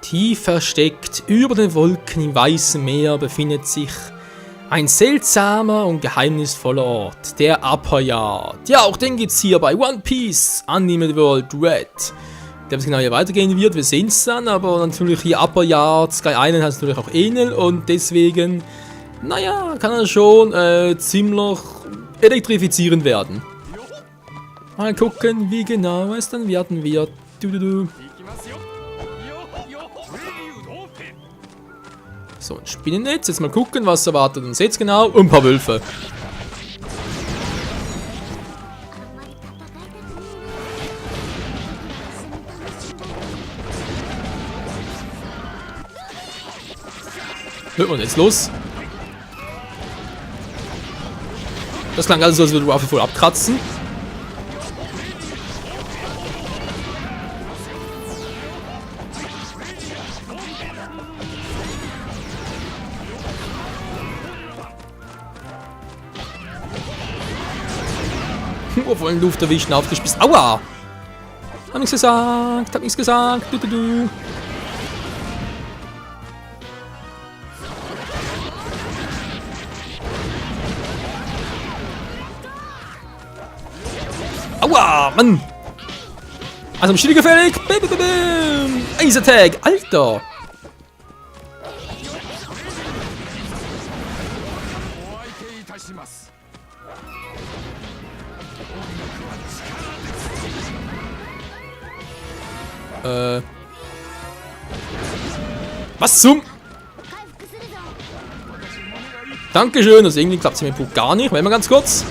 Tief versteckt über den Wolken im weißen Meer befindet sich ein seltsamer und geheimnisvoller Ort, der Upper Yard. Ja, auch den gibt's hier bei One Piece Anime World Red. Der was genau hier weitergehen wird, wir sehen es dann, aber natürlich hier Upper Yard, Sky Island hat natürlich auch Enel und deswegen, naja, kann er schon ziemlich elektrifizierend werden. Mal gucken, wie genau es dann werden wird. So, ein Spinnennetz. Jetzt mal gucken, was erwartet uns jetzt genau. Und ein paar Wölfe. Hört man jetzt los? Das klang also, als würde Ruffy voll abkratzen. Voll in Luft erwischen, aufgespießt. Aua! Hab nichts gesagt, hab nichts gesagt. Du. Aua, Mann! Also, Schild gefällig. Ace Attack, Alter! Was zum? Dankeschön, also irgendwie klappt es mit dem Puck gar nicht. Warte mal ganz kurz.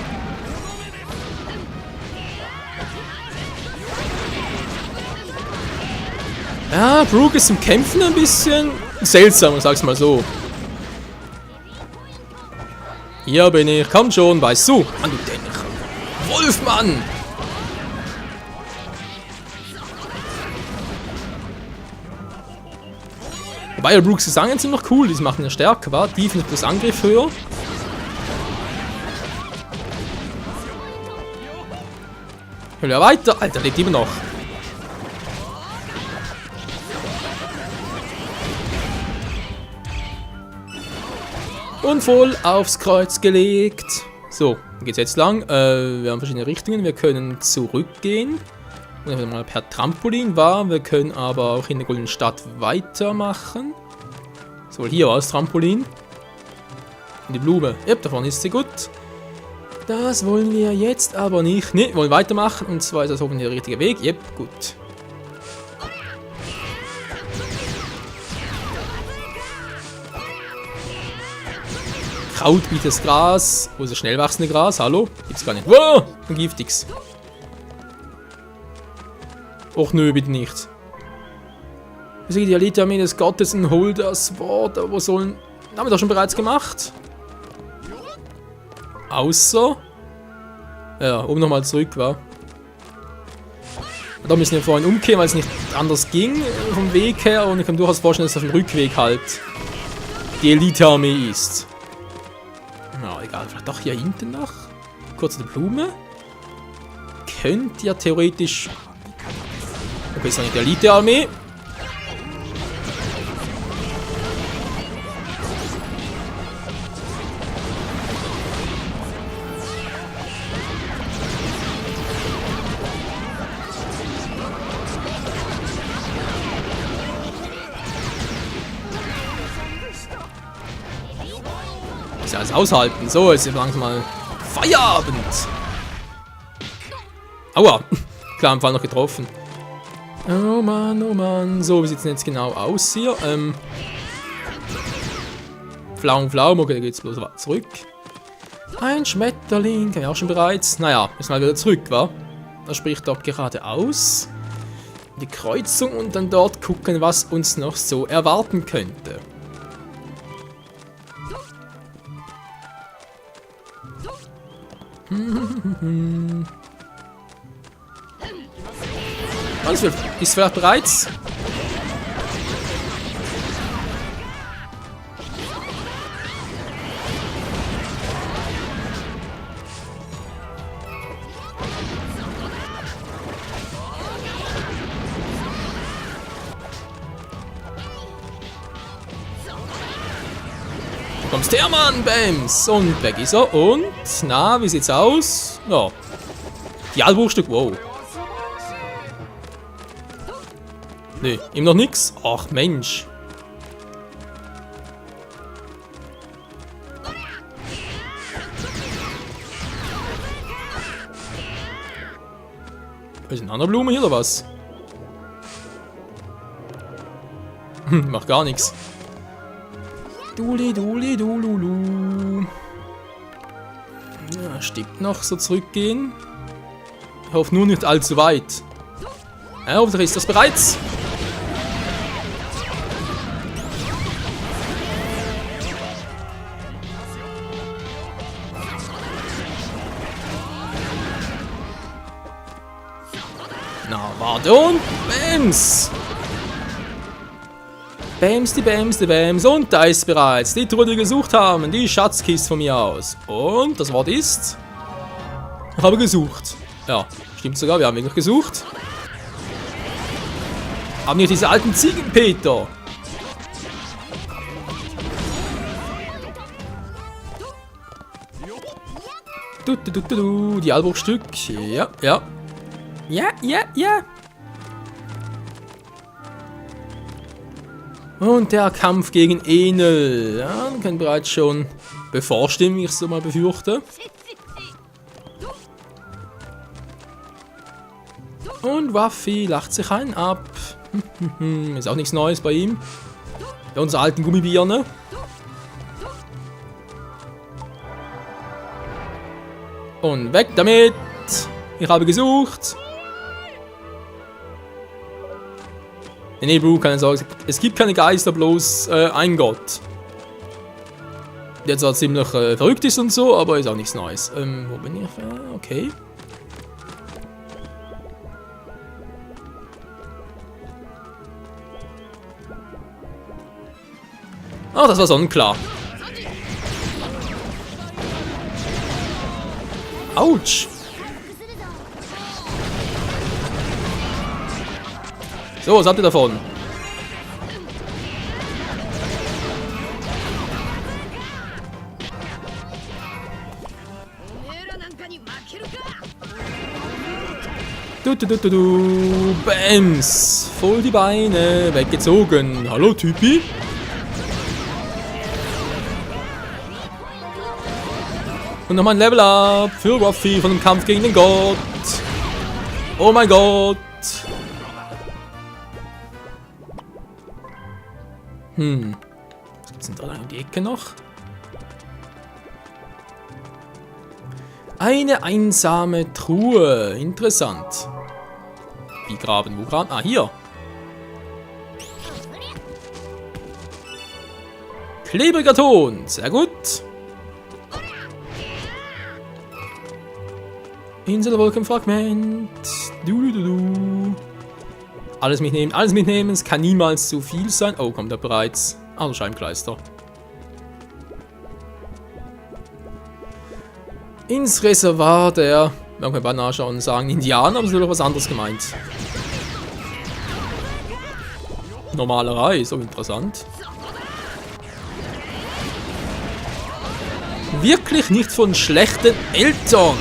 Ja, Brook ist im Kämpfen ein bisschen seltsam, ich sag's mal so. Hier bin ich, komm schon, weißt du. Mann, du Denner. Wolfmann! Wobei ja Brooks Gesang sind noch cool, die machen ja stärker, war Defense plus Angriff höher. Will ja weiter, Alter, lebt immer noch. Und voll aufs Kreuz gelegt. So, wo geht's jetzt lang? Wir haben verschiedene Richtungen, wir können zurückgehen. Wenn wir mal per Trampolin war, wir können aber auch in der Goldenen Stadt weitermachen. So, hier war das Trampolin. Und die Blume. Yep, davon ist sie gut. Das wollen wir jetzt aber nicht. Ne, wir wollen weitermachen. Und zwar ist das hoffentlich der richtige Weg. Yep, gut. Kraut bietet Gras. Wo ist das schnell wachsende Gras? Hallo? Gibt's gar nicht. Wow, ein giftiges. Och nö, bitte nicht. Besiege die Elite-Armee des Gottes und hol das Wort. Aber wo sollen... Haben wir doch schon bereits gemacht. Außer... Ja, oben nochmal zurück war. Da müssen wir vorhin umkehren, weil es nicht anders ging vom Weg her. Und ich kann durchaus vorstellen, dass auf dem Rückweg halt die Elite-Armee ist. Na, egal. Vielleicht doch hier hinten noch. Kurz eine Blume. Könnt ja theoretisch... Okay, ist noch nicht die Elite-Armee. Ist ja alles aushalten. So, jetzt langsam mal Feierabend. Aua. Klar, im Fall noch getroffen. Oh Mann, oh Mann. So, wie sieht es denn jetzt genau aus hier? Flaum, Flaum. Okay, da geht's bloß zurück. Ein Schmetterling. Kann ich auch schon bereits. Naja, müssen wir wieder zurück, wa? Da spricht dort geradeaus. Die Kreuzung und dann dort gucken, was uns noch so erwarten könnte. Ist vielleicht bereits? Du kommst her, Mann, Bams. Und weg ist er. Und, na, wie sieht's aus? Ja. Die Albruchstück, wow. Nee, ihm noch nix. Ach, Mensch. Ist eine andere Blume hier oder was? Macht gar nichts. Duli, duli, dululu. Ja, stimmt noch, so zurückgehen. Ich hoffe nur nicht allzu weit. Ja, hoffentlich ist das bereits. Na, warte und Bams! Bams, die Bams, die Bams. Und da ist bereits die Truhe, die wir gesucht haben. Die Schatzkiste von mir aus. Und das Wort ist... Ich habe gesucht. Ja, stimmt sogar. Wir haben wirklich gesucht. Haben wir diese alten Ziegenpeter. Die Albruchstück. Ja, ja. Ja, ja, ja. Und der Kampf gegen Enel. Ja, kann bereits schon bevorstehen, wie ich es so mal befürchte. Und Waffi lacht sich einen ab. Ist auch nichts Neues bei ihm. Bei unserer alten Gummibirne. Und weg damit. Ich habe gesucht. Nee, Bro, keine Sorge. Es gibt keine Geister, bloß ein Gott. Der zwar ziemlich verrückt ist und so, aber ist auch nichts Neues. Wo bin ich? Okay. Ah, das war sonnenklar. Autsch. So, was habt ihr davon? Bams! Voll die Beine, weggezogen. Hallo, Typi? Und nochmal ein Level Up für Ruffy von dem Kampf gegen den Gott. Oh mein Gott. Was gibt's denn da um die Ecke noch? Eine einsame Truhe. Interessant. Wie graben? Wo graben? Ah, hier. Klebriger Ton. Sehr gut. Inselwolkenfragment. Alles mitnehmen, alles mitnehmen. Es kann niemals zu viel sein. Oh, kommt er bereits. Ah, der Scheibenkleister. Ins Reservoir der... Wir können mal nachschauen und sagen Indianer, aber es ist doch was anderes gemeint. Normalerei, so interessant. Wirklich nicht von schlechten Eltern.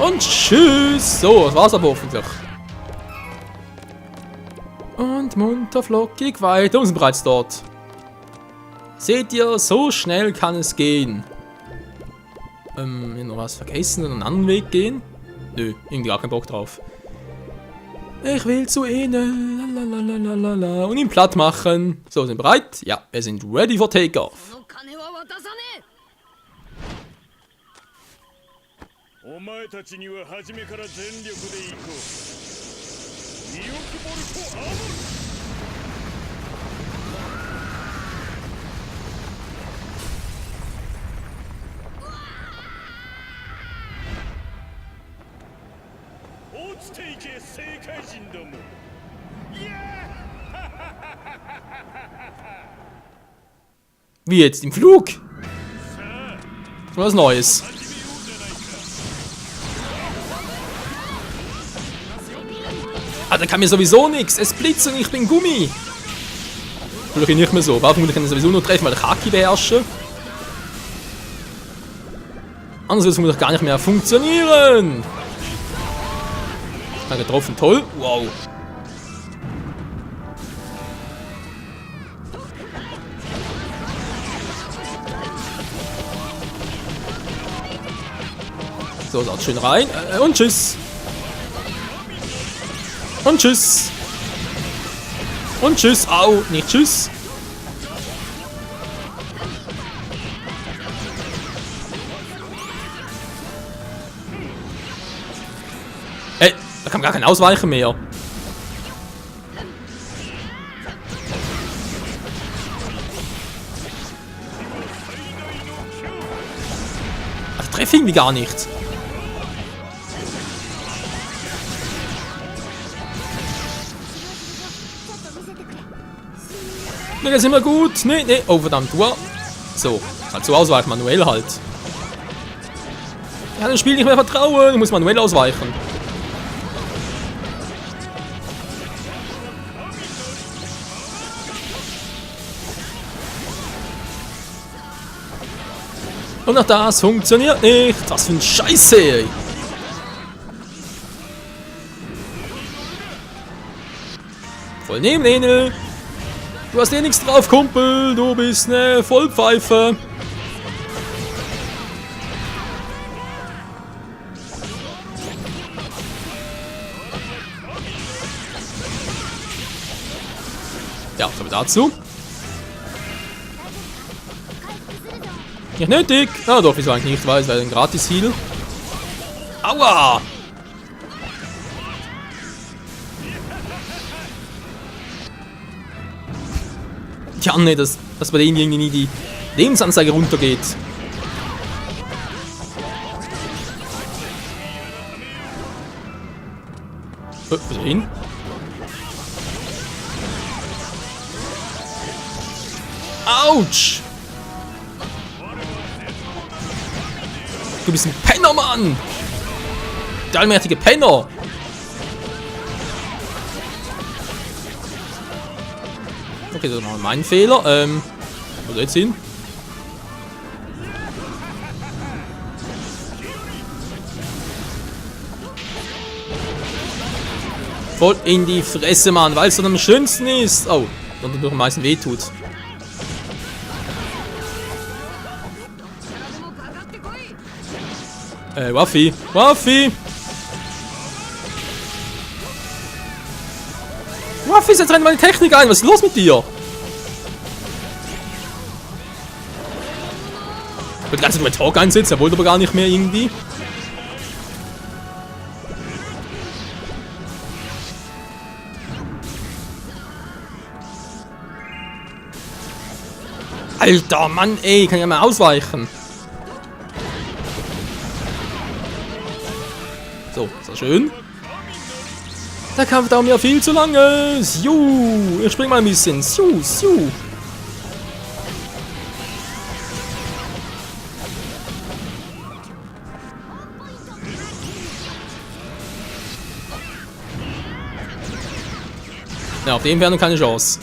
Und tschüss. So, das war's aber hoffentlich. Und munter flockig weiter. Wir sind bereits dort. Seht ihr, so schnell kann es gehen. Noch was vergessen und einen anderen Weg gehen? Nö, irgendwie gar keinen Bock drauf. Ich will zu ihnen. Lalalala. Und ihn platt machen. So, sind wir bereit? Ja, wir sind ready for takeoff. お前たちには初めから全力で行こう。ミオキボルトアーモル。落ちていけ、正解人ども。いやー Wie jetzt? Im Flug? Was Neues? Ah, der kann mir sowieso nichts. Es blitzt und ich bin Gummi. Vielleicht nicht mehr so. Warum kann ich sowieso nur treffen, weil ich Haki beherrsche? Anders wird es vermutlich gar nicht mehr funktionieren. Ich habe getroffen, toll. Wow. So, saut schön rein. Und tschüss. Und tschüss. Und tschüss. Au, nicht tschüss. Ey, da kann gar kein Ausweichen mehr. Ach, ich treffe irgendwie gar nicht. Mir geht's immer gut. Nee, nee. Oh, verdammt. Wow. So. Halt so ausweichen. Manuell halt. Ich kann dem Spiel nicht mehr vertrauen. Ich muss manuell ausweichen. Und auch das funktioniert nicht. Was für ein Scheiße, ey. Voll nehmen, Enel. Du hast eh nichts drauf, Kumpel. Du bist ne Vollpfeife. Ja, was haben wir dazu? Nicht nötig. Ah doch, wieso eigentlich nicht, weil es wäre ein Gratis-Heal. Aua! Ja, ne, dass bei denen irgendwie nie die Lebensanzeige runtergeht. Wo ist er hin? Autsch! Du bist ein Penner, Mann! Der allmächtige Penner! Okay, das war mein Fehler. Wo soll jetzt hin? Voll in die Fresse, Mann, weil es dann am schönsten ist. Oh, und noch am meisten wehtut. Waffi. Waffi! Waffi, jetzt rennt meine Technik ein. Was ist los mit dir? Ich wollte die ganze Zeit mit Talk einsetzen, er wollte aber gar nicht mehr irgendwie. Alter, Mann, ey, kann ich ja mal ausweichen. So, ist das schön. Der Kampf dauert mir viel zu lange. Siu, ich spring mal ein bisschen. Siu, siu. Ja, auf die Entfernung keine Chance.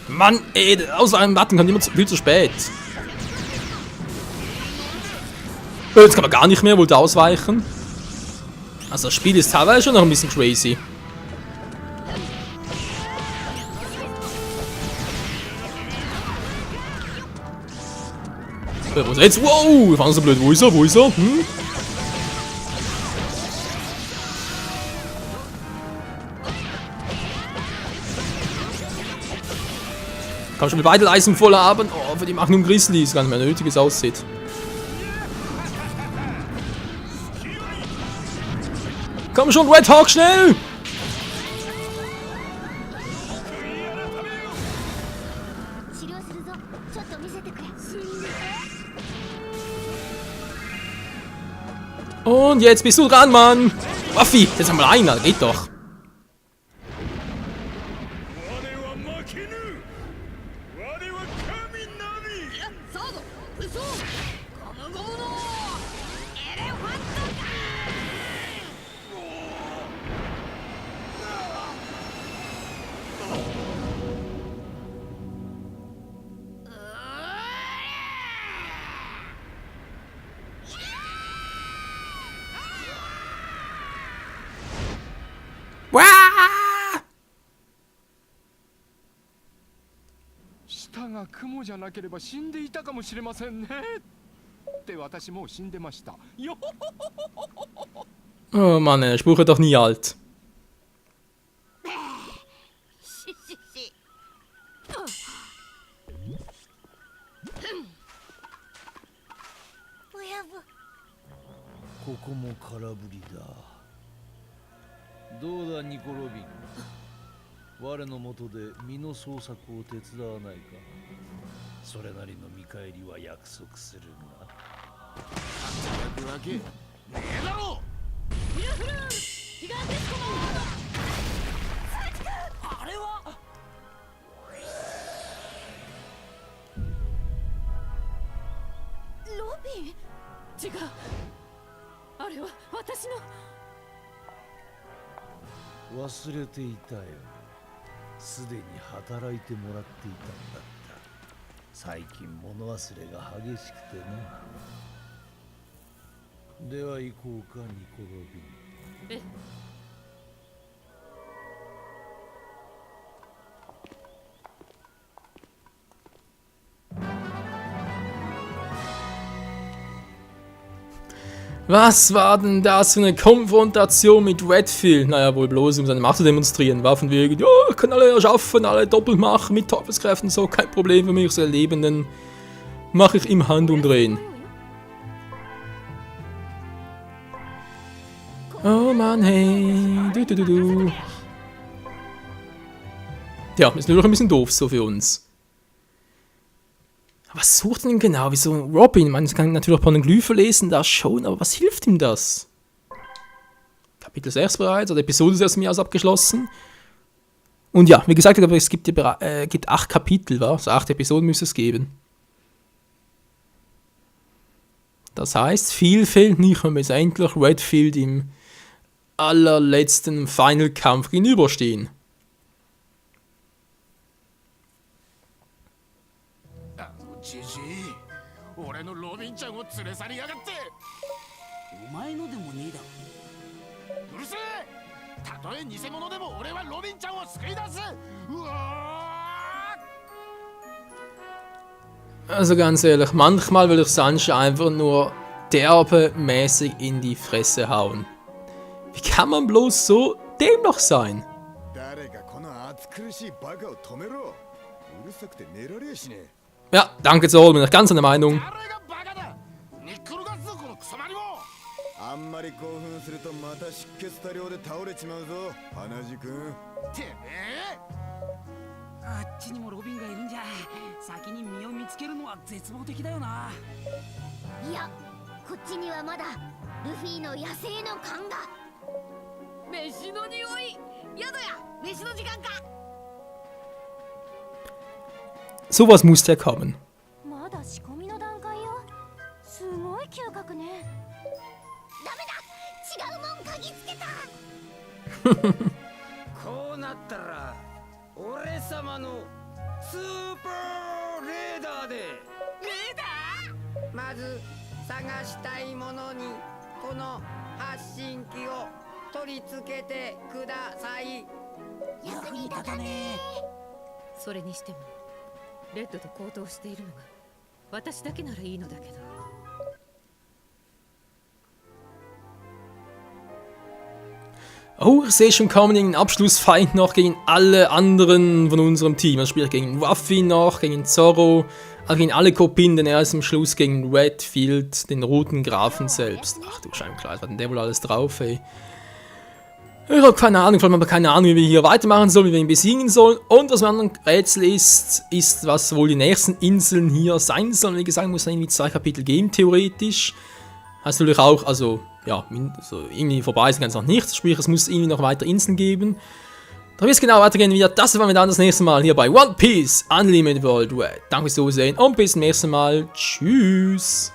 Mann, ey, aus einem Warten kommt immer viel zu spät. Jetzt kann man gar nicht mehr, wollte ausweichen. Also das Spiel ist teilweise schon noch ein bisschen crazy. Wo ist er jetzt? Wow, ich fand so blöd. Wo ist er? Wo ist er? Hm? Kann schon mit beide Leisten voll haben. Oh, für die Magnum Grizzlies gar nicht mehr nötig, es aussieht. Komm schon, Red Hawk, schnell! Und jetzt bist du dran, Mann! Waffi, jetzt haben wir einer, geht doch. Wah! 舌が雲じゃなければ死んでいたかもしれませんね。って私もう死んでました。よほほほほほほ。 Oh Mann, der Spruch wird doch nie alt. ここも空振りだ。どうだニコ・ロビン、我の下で身の捜索を手伝わないか。それなりの見返りは約束するが。働くわけねえだろ。ミラフルールギガンテスコマンド。あれはロビン。違う、あれは私の。忘れていたよ。すでに働いてもらっていたんだった。最近物忘れが激しくてな。では行こうかニコ・ロビン。え、Was war denn das für eine Konfrontation mit Redfield? Naja, wohl bloß um seine Macht zu demonstrieren. War von wegen, ja, ich kann alle erschaffen, alle doppelt machen mit Teufelskräften, so kein Problem für mich, so Lebenden. Mache ich im Handumdrehen. Oh Mann, hey. Du. Ja, ist nur noch ein bisschen doof so für uns. Was sucht denn genau? Wieso Robin? Man kann natürlich auch Pornoglyphen lesen, das schon, aber was hilft ihm das? Kapitel 6 bereits, oder Episode 6 mir aus abgeschlossen. Und ja, wie gesagt, aber es gibt 8 Kapitel, wa? Also 8 Episoden müsste es geben. Das heißt, viel fehlt nicht, wenn wir jetzt endlich Redfield im allerletzten Final-Kampf gegenüberstehen. じじい、俺のロビンちゃんを連れ去りやがって。お前のでもねえだろ。うるせえ。たとえ偽物でも俺はロビンちゃんを救い出す。うわー。 Also ganz ehrlich, manchmal will ich Sanji einfach nur derbe-mäßig in die Fresse hauen. Wie kann man bloß so dämlich sein? Ja, danke Zoll, bin ich ganz einer Meinung. あんまり興奮するとまた出血多量で倒れちまうぞ、花地君。てめえ。あっちにもロビンがいるんじゃ。先に身を見つけるのは絶望的だよな。いや、こっちにはまだルフィの野生の勘が。飯の匂い。やだや、飯の時間か。 Sowas muss ja kommen. まだ仕込みの段階よ。すごい嗅覚ね。ダメだ、違うもん嗅ぎつけた。こうなったら俺様のスーパーレーダーで。レーダー。まず探したいものにこの発信機を取り付けてください。役に立たね。それにしてもレッドと交闘しているのが私だけならいいのだけど。 Oh, ich sehe schon kommen den Abschlussfight noch gegen alle anderen von unserem Team. Also spielt gegen Ruffy noch, gegen Zorro, also gegen alle Kopien, denn er ist am Schluss gegen Redfield, den roten Grafen selbst. Ach du Scheibenkleid, was hat denn der wohl alles drauf, ey? Ich habe keine Ahnung, vor allem aber keine Ahnung, wie wir hier weitermachen sollen, wie wir ihn besiegen sollen. Und was mir ein Rätsel ist, was wohl die nächsten Inseln hier sein sollen. Wie gesagt, muss es irgendwie 2 Kapitel geben, theoretisch. Heißt natürlich auch, also, ja, so irgendwie vorbei sind ganz noch nicht. Sprich, es muss irgendwie noch weiter Inseln geben. Da wird es genau weitergehen wieder. Das werden wir dann das nächste Mal hier bei One Piece Unlimited Worldwide. Danke fürs Zusehen und bis zum nächsten Mal. Tschüss.